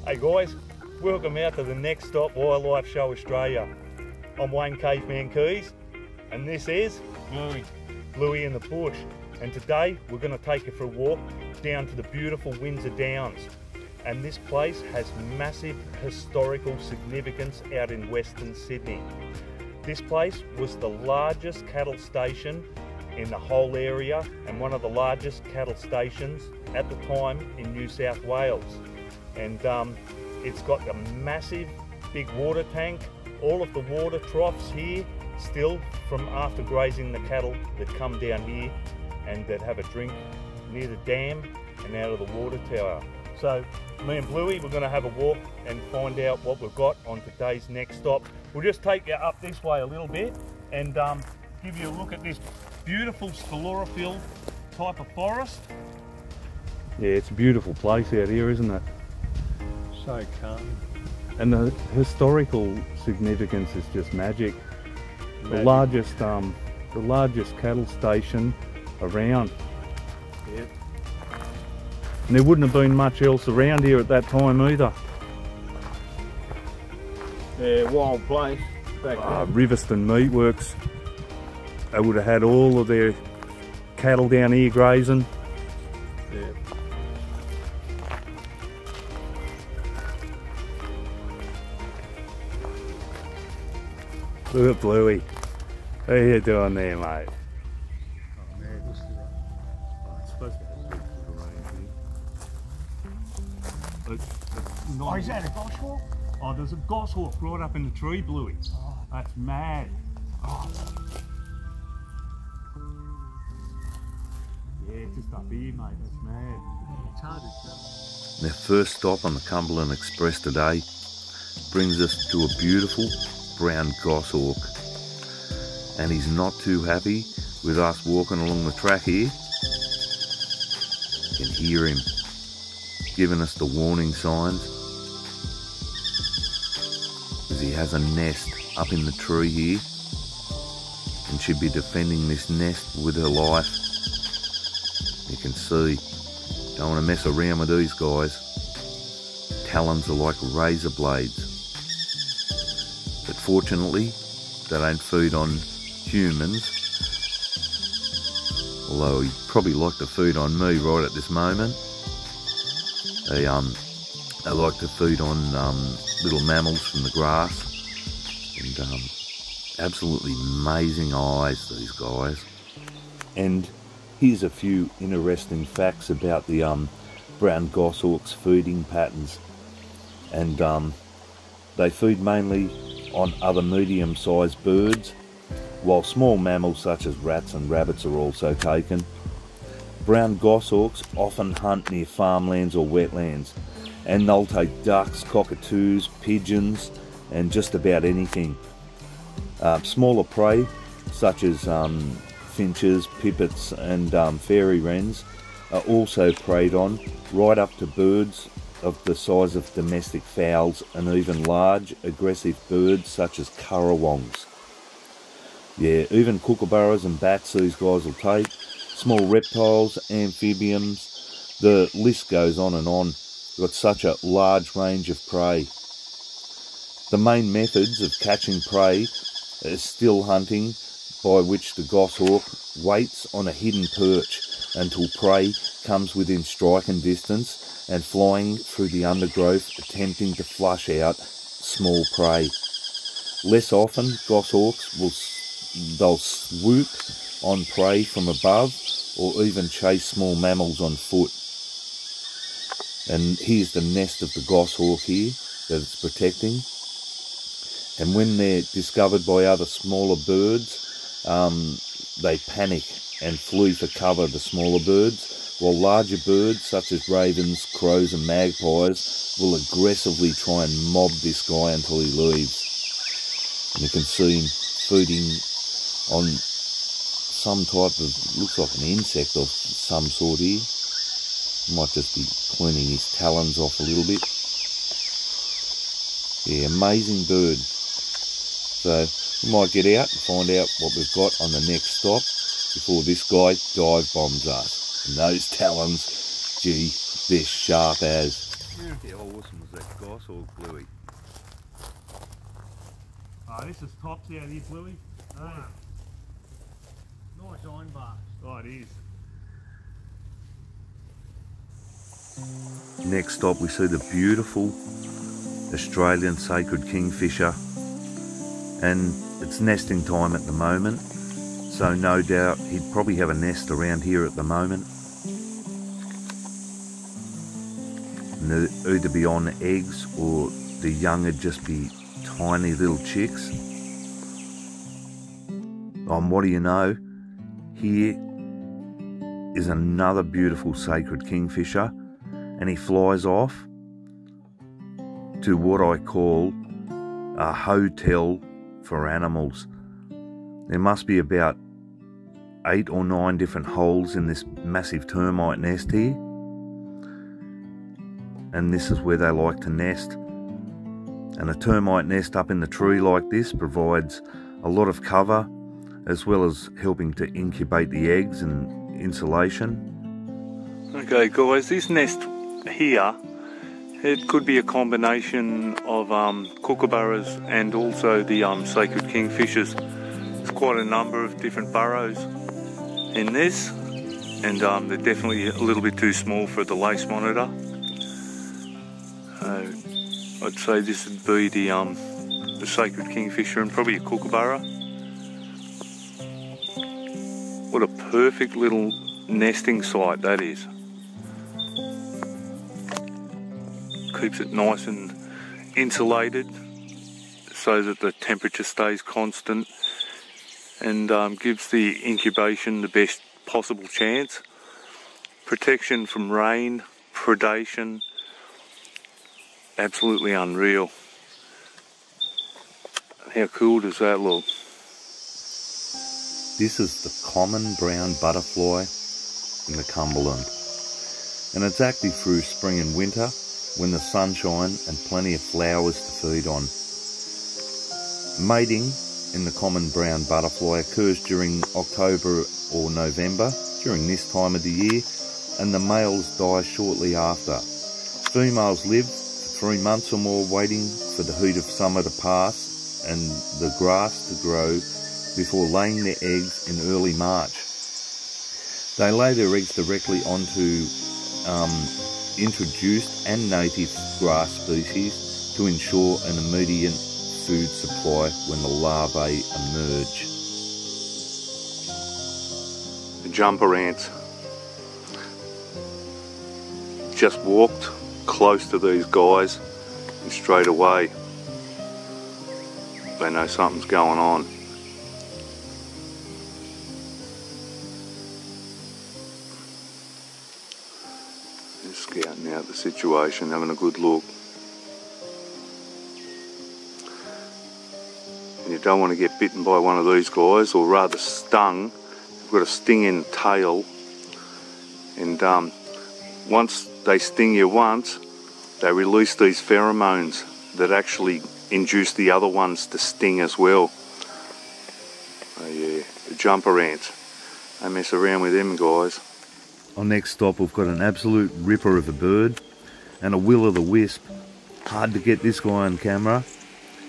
Hey guys, welcome out to the Next Stop Wildlife Show Australia. I'm Wayne Caveman Keys, and this is Bluey in the Bush. And today we're going to take you for a walk down to the beautiful Windsor Downs. And this place has massive historical significance out in Western Sydney. This place was the largest cattle station in the whole area and one of the largest cattle stations at the time in New South Wales. And it's got a massive big water tank, all of the water troughs here still from after grazing the cattle that come down here and that have a drink near the dam and out of the water tower. So me and Bluey, we're going to have a walk and find out what we've got on today's next stop. We'll just take you up this way a little bit and give you a look at this beautiful sclerophyll type of forest. Yeah, it's a beautiful place out here, isn't it? So calm. And the historical significance is just magic. The largest cattle station around. Yep. And there wouldn't have been much else around here at that time either. Yeah, wild place back then. Riverston Meatworks. They would have had all of their cattle down here grazing. Yeah. Look at Bluey. What are you doing there, mate? Oh man, this is right. Oh, it's supposed to have a big foot of rain here. Oh, is that a goshawk? Oh, there's a goshawk right up in the tree, Bluey. Oh. That's mad. Oh. Yeah, just up here, mate. That's mad. It's hard to tell. Our first stop on the Cumberland Express today brings us to a beautiful brown goshawk, and he's not too happy with us walking along the track here. You can hear him giving us the warning signs, as he has a nest up in the tree here and should be defending this nest with her life. You can see, don't want to mess around with these guys. Talons are like razor blades. But fortunately, they don't feed on humans. Although he'd probably like to feed on me right at this moment. They like to feed on little mammals from the grass. And absolutely amazing eyes, these guys. And here's a few interesting facts about the brown goshawk's feeding patterns. And they feed mainly on other medium-sized birds, while small mammals such as rats and rabbits are also taken. Brown goshawks often hunt near farmlands or wetlands, and they'll take ducks, cockatoos, pigeons, and just about anything. Smaller prey such as finches, pipits and fairy wrens are also preyed on, right up to birds of the size of domestic fowls and even large aggressive birds such as currawongs. Yeah, even kookaburras and bats these guys will take, small reptiles, amphibians, the list goes on and on. Got such a large range of prey. The main methods of catching prey is still hunting, by which the goshawk waits on a hidden perch until prey comes within striking distance and flying through the undergrowth attempting to flush out small prey. Less often, goshawks they'll swoop on prey from above or even chase small mammals on foot. And here's the nest of the goshawk here that it's protecting. And when they're discovered by other smaller birds, they panic and flee for cover, the smaller birds, while larger birds such as ravens, crows and magpies will aggressively try and mob this guy until he leaves. And you can see him feeding on some type of, looks like an insect of some sort here. Might just be cleaning his talons off a little bit. Yeah, amazing bird. So we might get out and find out what we've got on the next stop before this guy dive bombs us. And those talons, gee, they're sharp as. How awesome was that goshawk, Bluey? Oh, this is tops out here, Bluey. Wow. Nice iron bar. Oh, it is. Next stop we see the beautiful Australian sacred kingfisher, and it's nesting time at the moment, so no doubt he'd probably have a nest around here at the moment. And they'd either be on eggs or the young would just be tiny little chicks. What do you know? Here is another beautiful sacred kingfisher, and he flies off to what I call a hotel for animals. There must be about 8 or 9 different holes in this massive termite nest here, and this is where they like to nest. And a termite nest up in the tree like this provides a lot of cover, as well as helping to incubate the eggs and insulation. Okay guys, this nest here, it could be a combination of kookaburras and also the sacred kingfishers. There's quite a number of different burrows in this, and they're definitely a little bit too small for the lace monitor. I'd say this would be the sacred kingfisher and probably a kookaburra. What a perfect little nesting site that is. Keeps it nice and insulated so that the temperature stays constant, and gives the incubation the best possible chance. Protection from rain, predation, absolutely unreal. How cool does that look? This is the common brown butterfly in the Cumberland, and it's active through spring and winter when the sunshine and plenty of flowers to feed on. Mating in the common brown butterfly occurs during October or November, during this time of the year, and the males die shortly after. Females live for 3 months or more, waiting for the heat of summer to pass and the grass to grow before laying their eggs in early March. They lay their eggs directly onto introduced and native grass species to ensure an immediate food supply when the larvae emerge. The jumper ants just walked close to these guys, and straight away they know something's going on. Just scouting out the situation, having a good look. And you don't want to get bitten by one of these guys, or rather stung. You've got a stinging tail, and once they sting you once, they release these pheromones that actually induce the other ones to sting as well. Oh yeah, the jumper ants. Don't mess around with them guys. On next stop we've got an absolute ripper of a bird, and a will-o'-the-wisp. Hard to get this guy on camera.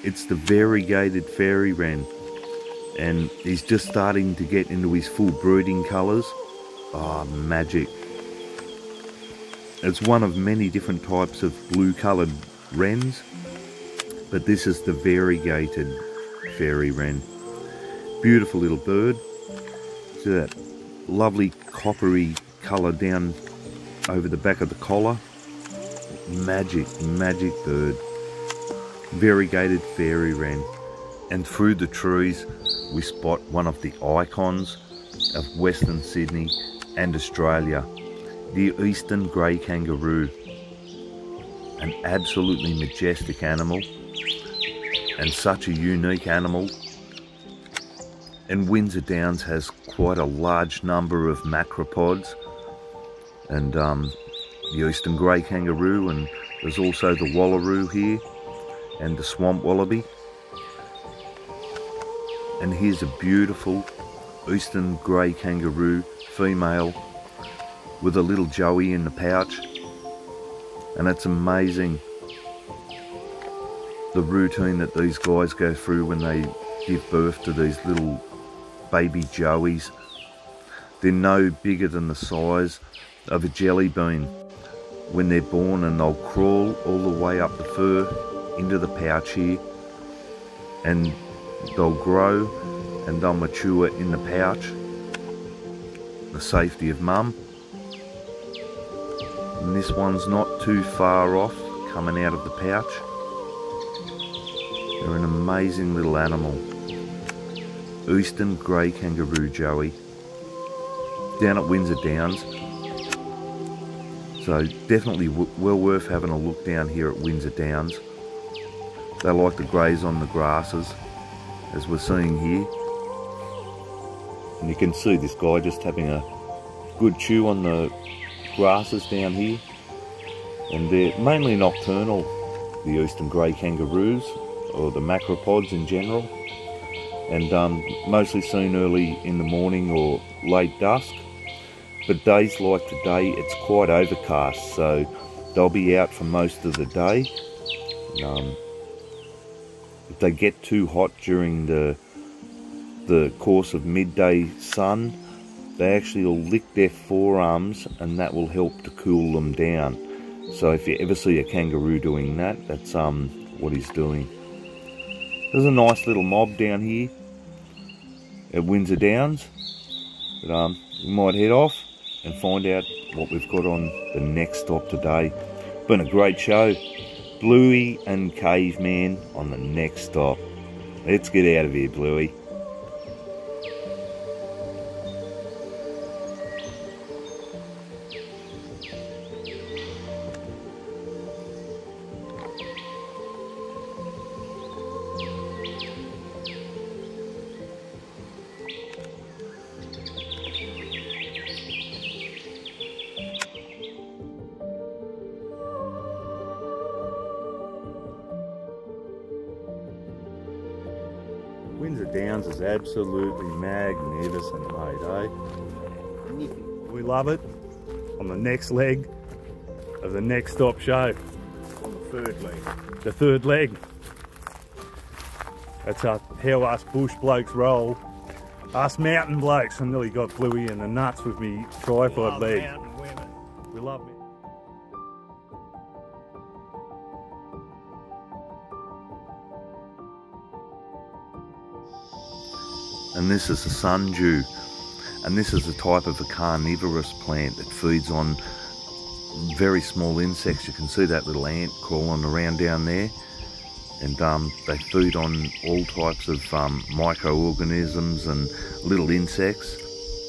It's the variegated fairy wren, and he's just starting to get into his full brooding colours. Oh, magic. It's one of many different types of blue coloured wrens, but this is the variegated fairy wren. Beautiful little bird. See that lovely coppery colour down over the back of the collar. Magic, magic bird. Variegated fairy wren. And through the trees we spot one of the icons of Western Sydney and Australia, the eastern grey kangaroo. An absolutely majestic animal, and such a unique animal. And Windsor Downs has quite a large number of macropods, and the eastern grey kangaroo, and there's also the wallaroo here, and the swamp wallaby. And here's a beautiful eastern grey kangaroo female with a little joey in the pouch. And it's amazing the routine that these guys go through when they give birth to these little baby joeys. They're no bigger than the size of a jelly bean when they're born, and they'll crawl all the way up the fur into the pouch here, and they'll grow and they'll mature in the pouch, the safety of mum. And this one's not too far off coming out of the pouch. They're an amazing little animal. Eastern grey kangaroo joey down at Windsor Downs. So definitely well worth having a look down here at Windsor Downs. They like to graze on the grasses, as we're seeing here. And you can see this guy just having a good chew on the grasses down here. And they're mainly nocturnal, the eastern grey kangaroos, or the macropods in general. And mostly seen early in the morning or late dusk. But days like today, it's quite overcast, so they'll be out for most of the day. If they get too hot during the course of midday sun, they actually will lick their forearms, and that will help to cool them down. So if you ever see a kangaroo doing that, that's what he's doing. There's a nice little mob down here at Windsor Downs. But we might head off and find out what we've got on the next stop today. Been a great show. Bluey and Caveman on the next stop. Let's get out of here, Bluey. Windsor Downs is absolutely magnificent, mate, eh? We love it. On the next leg of the next stop show. On the third leg. The third leg. That's how us bush blokes roll. Us mountain blokes. I nearly got Bluey in the nuts with me tripod leg. Mountain women. We love it. And this is a sundew, and this is a type of a carnivorous plant that feeds on very small insects. You can see that little ant crawling around down there, and they feed on all types of microorganisms and little insects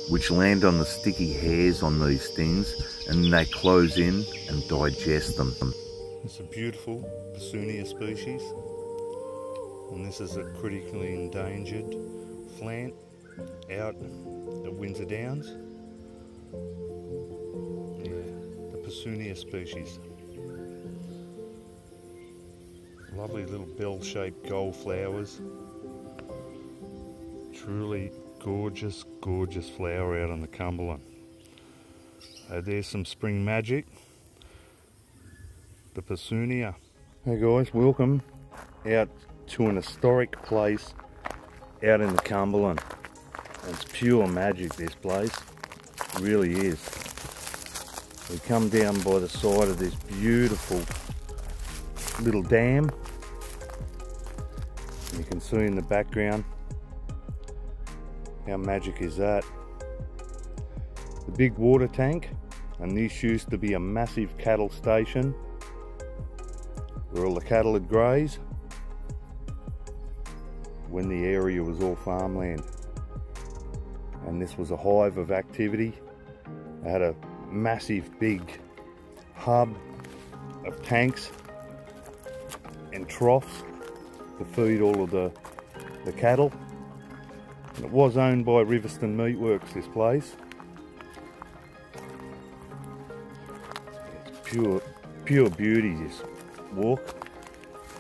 which land on the sticky hairs on these things, and they close in and digest them. It's a beautiful Petunia species, and this is a critically endangered plant out at Windsor Downs. Yeah, the Petunia species. Lovely little bell-shaped gold flowers. Truly gorgeous, gorgeous flower out on the Cumberland. There's some spring magic. The Petunia. Hey guys, welcome out to an historic place out in the Cumberland. It's pure magic, this place. It really is. We come down by the side of this beautiful little dam. You can see in the background how magic is that. The big water tank, and this used to be a massive cattle station where all the cattle would graze when the area was all farmland. And this was a hive of activity. They had a massive big hub of tanks and troughs to feed all of the cattle. And it was owned by Riverston Meatworks, this place. It's pure beauty, this walk.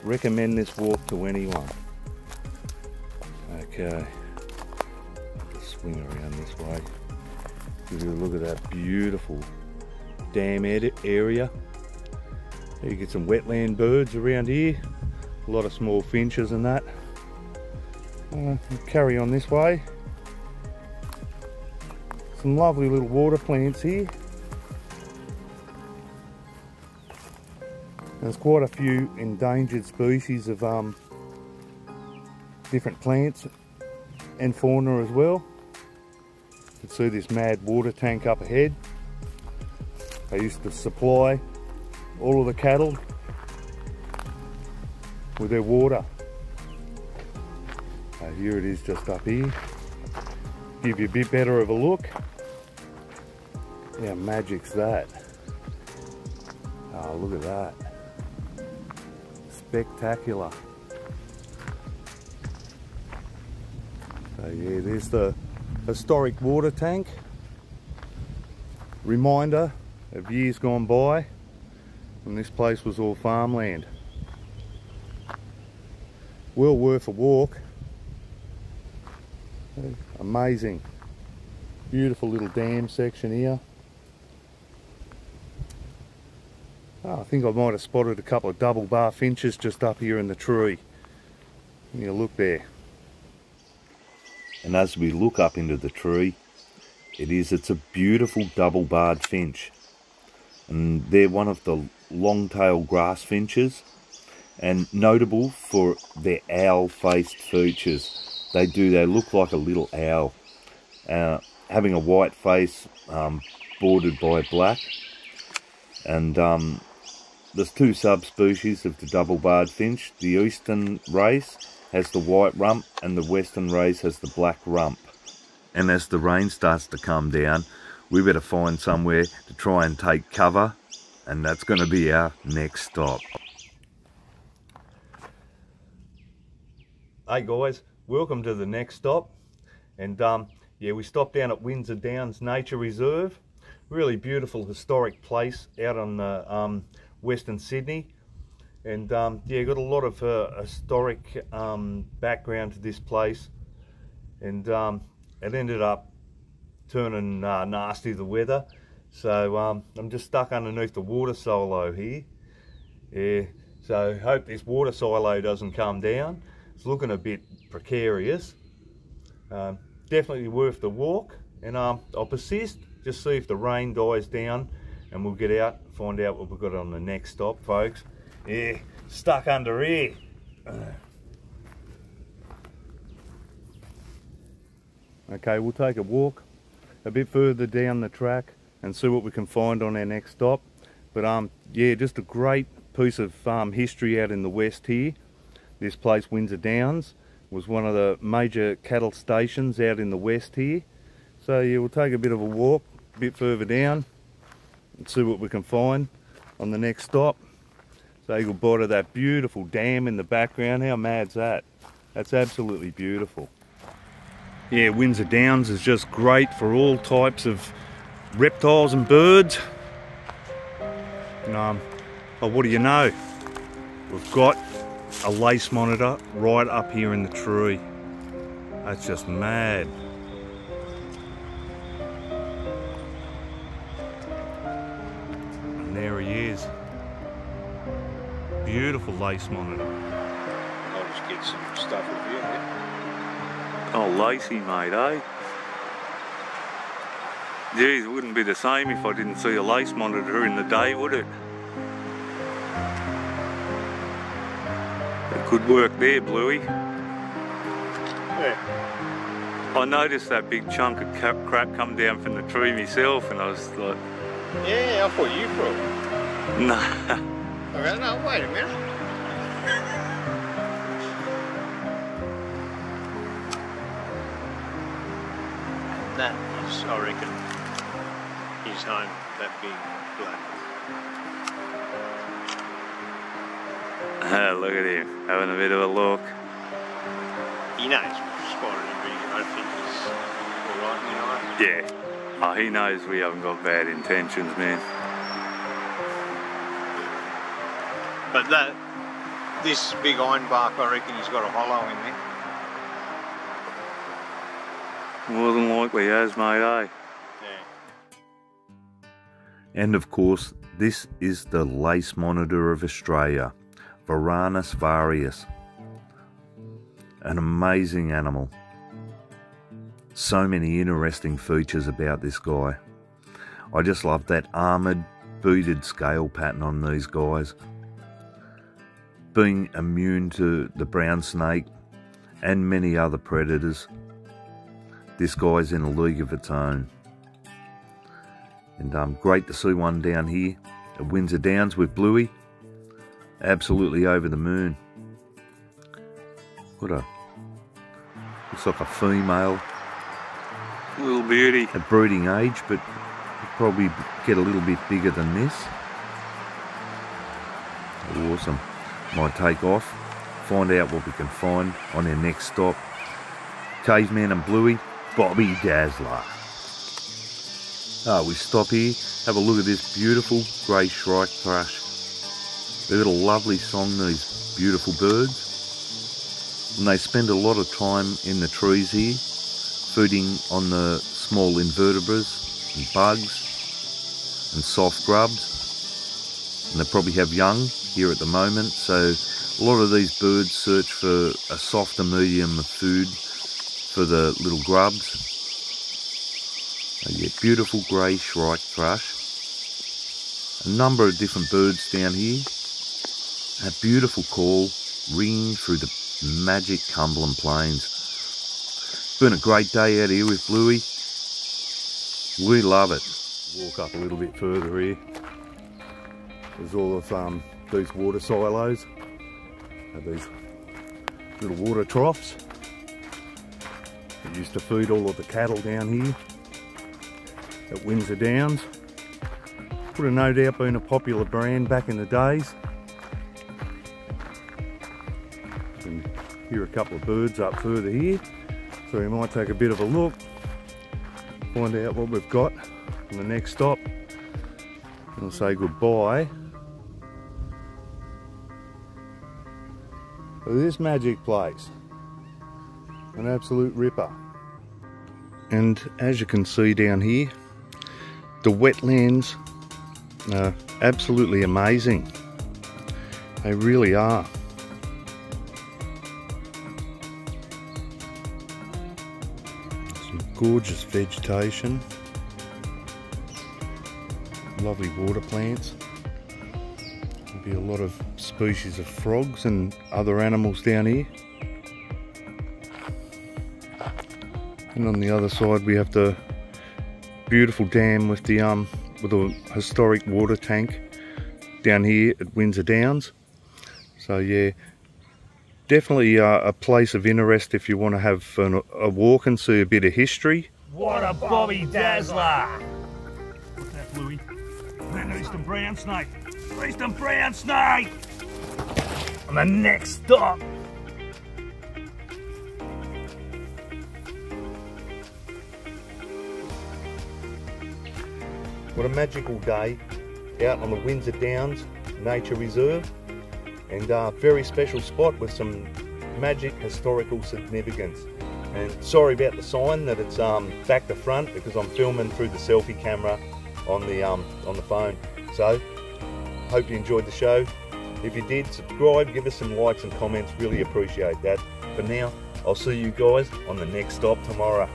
Recommend this walk to anyone. Okay, just swing around this way. Give you a look at that beautiful dam area. You get some wetland birds around here, a lot of small finches and that. We'll carry on this way. Some lovely little water plants here. There's quite a few endangered species of different plants and fauna as well. You can see this mad water tank up ahead. They used to supply all of the cattle with their water. Here it is just up here. Give you a bit better of a look. How magic's that? Oh, look at that. Spectacular. So yeah, there's the historic water tank. Reminder of years gone by when this place was all farmland. Well worth a walk. Amazing. Beautiful little dam section here. Oh, I think I might have spotted a couple of double bar finches just up here in the tree. You look there. And as we look up into the tree, it's a beautiful double barred finch. And they're one of the long-tailed grass finches and notable for their owl-faced features. They look like a little owl, having a white face bordered by black. And there's two subspecies of the double-barred finch. The eastern race has the white rump and the western race has the black rump. And as the rain starts to come down, we better find somewhere to try and take cover, and that's going to be our next stop. Hey guys, welcome to the next stop. And yeah, we stopped down at Windsor Downs Nature Reserve. Really beautiful historic place out on the Western Sydney. And yeah, got a lot of historic background to this place. And it ended up turning nasty, the weather. So I'm just stuck underneath the water silo here. Yeah, so hope this water silo doesn't come down. It's looking a bit precarious. Definitely worth the walk, and I'll persist, just see if the rain dies down, and we'll get out and find out what we've got on the next stop, folks. Yeah, stuck under here. Okay, we'll take a walk a bit further down the track and see what we can find on our next stop. But yeah, just a great piece of history out in the west here. This place, Windsor Downs, was one of the major cattle stations out in the west here. So yeah, we'll take a bit of a walk a bit further down and see what we can find on the next stop. So you'll bother that beautiful dam in the background. How mad's that? That's absolutely beautiful. Yeah, Windsor Downs is just great for all types of reptiles and birds. And oh, what do you know? We've got a lace monitor right up here in the tree. That's just mad. And there he is. Beautiful lace monitor. I'll just get some stuff with you. Oh, lacy, mate, eh? Geez, it wouldn't be the same if I didn't see a lace monitor in the day, would it? Good work there, Bluey. Yeah. I noticed that big chunk of crap come down from the tree myself, and I was like... Yeah, I thought you broke. No. Okay, no, wait a minute. That is, I reckon, his home, that big black. Look at him, having a bit of a look. He knows we've spotted him, but I think he's alright, you know. Yeah. Oh, he knows we haven't got bad intentions, man. But this big ironbark, I reckon he's got a hollow in there. More than likely has, mate, eh? Yeah. And of course, This is the lace monitor of Australia, Varanus varius. An amazing animal. So many interesting features about this guy. I just love that armoured, beaded scale pattern on these guys. Being immune to the brown snake and many other predators, this guy's in a league of its own. And great to see one down here at Windsor Downs with Bluey. Absolutely over the moon. Looks like a female. Little beauty. At breeding age, but probably get a little bit bigger than this. Awesome. Might take off, find out what we can find on our next stop. Caveman and Bluey, Bobby Dazzler. We stop here, have a look at this beautiful grey shrike thrush. They've got a lovely song, these beautiful birds. And they spend a lot of time in the trees here, feeding on the small invertebrates and bugs and soft grubs. And they probably have young here at the moment, so a lot of these birds search for a softer medium of food for the little grubs. So yeah, beautiful grey shrike thrush. A number of different birds down here. A beautiful call ringing through the magic Cumberland Plains. It's been a great day out here with Bluey. We love it. Walk up a little bit further here. There's all of these water silos. These little water troughs. We used to feed all of the cattle down here at Windsor Downs. Would have no doubt been a popular brand back in the days. You can hear a couple of birds up further here, so we might take a bit of a look, find out what we've got on the next stop, and I'll say goodbye to this magic place. An absolute ripper. And as you can see down here, the wetlands are absolutely amazing. They really are. Some gorgeous vegetation. Lovely water plants. There'll be a lot of species of frogs and other animals down here. And on the other side we have the beautiful dam with the historic water tank down here at Windsor Downs. So yeah, definitely a place of interest if you want to have a walk and see a bit of history. What a Bobby Dazzler! What's that, Bluey? An eastern brown snake. Eastern brown snake! On the next stop. What a magical day out on the Windsor Downs Nature Reserve, and a very special spot with some magic historical significance. And sorry about the sign that it's back to front, because I'm filming through the selfie camera on the phone. So hope you enjoyed the show. If you did, subscribe, give us some likes and comments, really appreciate that. For now, I'll see you guys on the next stop tomorrow.